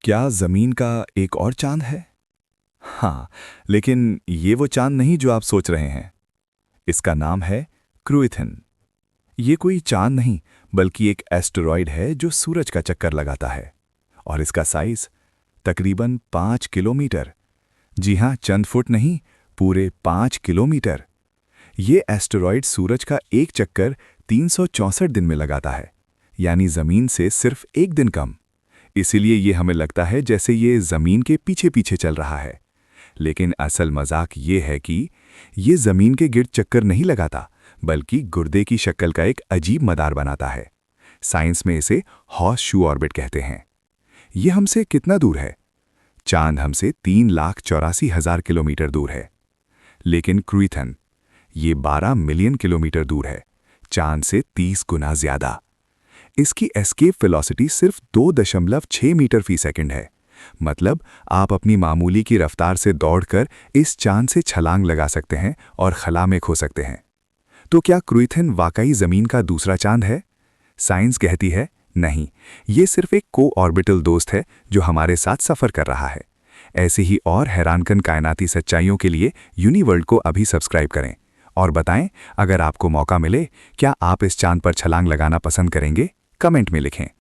क्या जमीन का एक और चांद है? हाँ, लेकिन ये वो चांद नहीं जो आप सोच रहे हैं। इसका नाम है क्रूइथन। ये कोई चांद नहीं, बल्कि एक एस्टेरॉयड है जो सूरज का चक्कर लगाता है। और इसका साइज तकरीबन 5 किलोमीटर। जी हाँ, चंद फुट नहीं, पूरे 5 किलोमीटर। ये एस्टेरॉयड सूरज का एक चक्कर 364 दिन में लगाता है, यानी जमीन से सिर्फ एक दिन कम। इसीलिए ये हमें लगता है जैसे ये जमीन के पीछे पीछे चल रहा है। लेकिन असल मजाक ये है कि ये जमीन के गिर्द चक्कर नहीं लगाता, बल्कि गुर्दे की शक्ल का एक अजीब मदार बनाता है। साइंस में इसे हॉर्स शू ऑर्बिट कहते हैं। ये हमसे कितना दूर है? चांद हमसे 3,84,000 किलोमीटर दूर है। लेकिन क्रूइथन ये 12 मिलियन किलोमीटर दूर है, चांद से 30 गुना ज्यादा। इसकी एस्केप वेलोसिटी सिर्फ 2.6 मीटर फी सेकंड है। मतलब आप अपनी मामूली की रफ्तार से दौड़कर इस चांद से छलांग लगा सकते हैं और खला में खो सकते हैं। तो क्या क्रूइथन वाकई जमीन का दूसरा चांद है? साइंस कहती है नहीं, ये सिर्फ एक को ऑर्बिटल दोस्त है जो हमारे साथ सफर कर रहा है। ऐसी ही और हैरानकन कायनाती सच्चाइयों के लिए यूनिवर्ल्ड को अभी सब्सक्राइब करें और बताएं, अगर आपको मौका मिले, क्या आप इस चांद पर छलांग लगाना पसंद करेंगे? कमेंट में लिखें।